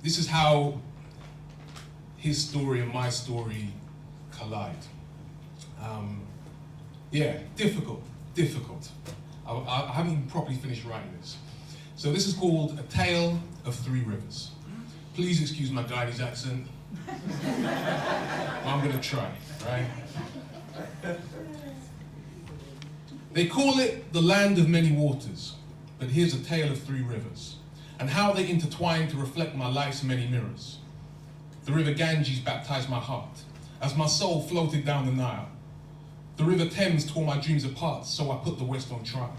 this is how his story and my story collide. Yeah, difficult. I haven't even properly finished writing this. So this is called A Tale of Three Rivers. Please excuse my Guyanese accent. I'm gonna try, right? They call it the land of many waters, but here's a tale of three rivers, and how they intertwine to reflect my life's many mirrors. The river Ganges baptized my heart, as my soul floated down the Nile. The river Thames tore my dreams apart, so I put the West on trial.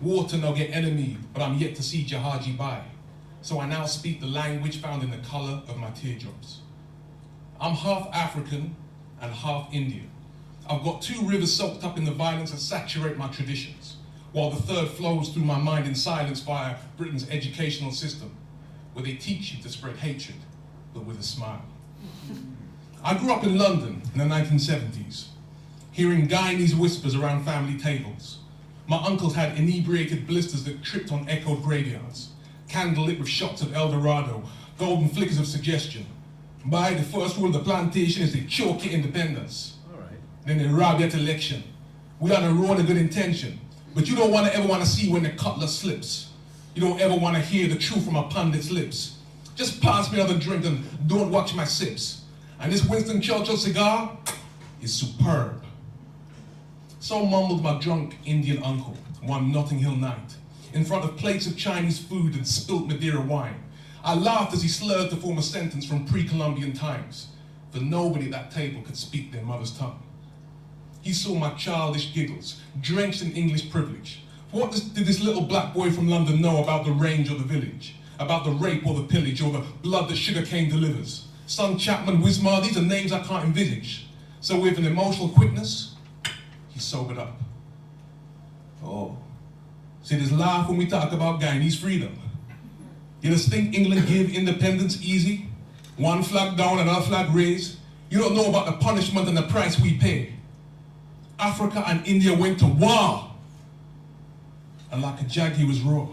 Water no get enemy, but I'm yet to see Jahaji by, so I now speak the language found in the color of my teardrops. I'm half African and half Indian. I've got two rivers soaked up in the violence that saturate my traditions, while the third flows through my mind in silence via Britain's educational system, where they teach you to spread hatred, but with a smile. I grew up in London in the 1970s, hearing Guyanese whispers around family tables. My uncles had inebriated blisters that tripped on echoed graveyards, candlelit with shots of El Dorado, golden flickers of suggestion. By the first rule of the plantation is they choke your independence. Then they rob you at election. We on a road of good intention, but you don't ever want to see when the cutlass slips. You don't ever want to hear the truth from a pundit's lips. Just pass me another drink and don't watch my sips. And this Winston Churchill cigar is superb. So mumbled my drunk Indian uncle one Notting Hill night, in front of plates of Chinese food and spilt Madeira wine. I laughed as he slurred to form a sentence from pre-Columbian times, for nobody at that table could speak their mother's tongue. He saw my childish giggles, drenched in English privilege. What did this little black boy from London know about the range or the village? About the rape or the pillage or the blood that sugarcane delivers? Son Chapman, Wismar, these are names I can't envisage. So with an emotional quickness, he sobered up. Oh, see, there's laugh when we talk about Guyanese freedom. You just think England give independence easy? One flag down, another flag raised? You don't know about the punishment and the price we pay. Africa and India went to war. And like a jag, he was raw.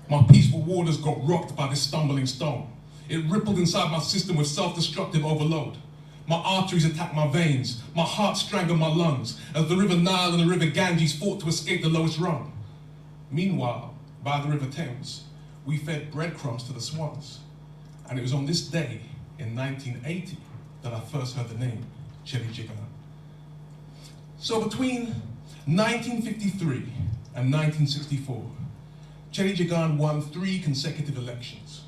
My peaceful waters got rocked by this stumbling stone. It rippled inside my system with self-destructive overload. My arteries attacked my veins. My heart strangled my lungs as the river Nile and the river Ganges fought to escape the lowest rung. Meanwhile, by the river Thames, we fed breadcrumbs to the swans. And it was on this day in 1980 that I first heard the name Cheddi Jahan. So between 1953 and 1964, Cheddi Jahan won 3 consecutive elections.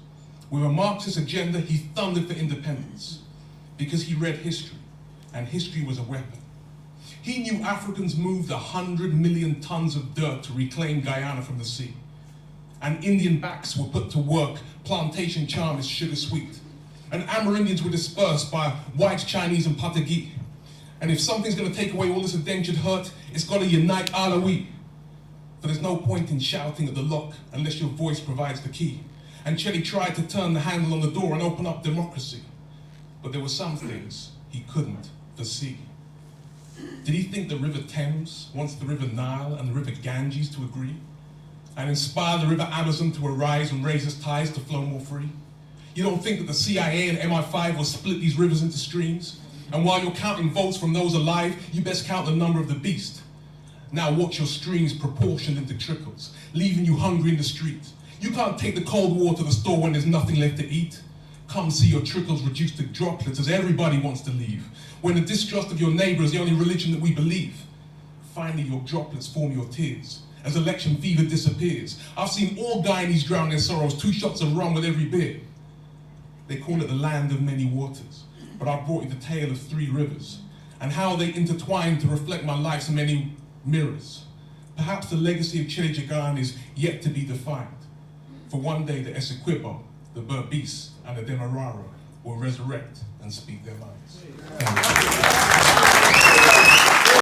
With a Marxist agenda, he thundered for independence because he read history, and history was a weapon. He knew Africans moved 100 million tons of dirt to reclaim Guyana from the sea. And Indian backs were put to work, plantation charm is sugar sweet. And Amerindians were dispersed by whites, Chinese, and Patagui. And if something's gonna take away all this indentured hurt, it's gotta unite Alawi. For there's no point in shouting at the lock unless your voice provides the key. And Cheddi tried to turn the handle on the door and open up democracy. But there were some things he couldn't foresee. Did he think the river Thames wants the river Nile and the river Ganges to agree? And inspire the river Amazon to arise and raise its tides to flow more free? You don't think that the CIA and MI5 will split these rivers into streams? And while you're counting votes from those alive, you best count the number of the beast. Now watch your streams proportioned into trickles, leaving you hungry in the street. You can't take the cold water to the store when there's nothing left to eat. Come see your trickles reduced to droplets as everybody wants to leave. When the distrust of your neighbor is the only religion that we believe. Finally, your droplets form your tears as election fever disappears. I've seen all Guyanese drown their sorrows, 2 shots of rum with every beer. They call it the land of many waters, but I brought you the tale of 3 rivers and how they intertwine to reflect my life's many mirrors. Perhaps the legacy of Cheddi Jahan is yet to be defined. For one day the Essequibo, the Berbice, and the Demerara will resurrect and speak their minds. Thank you.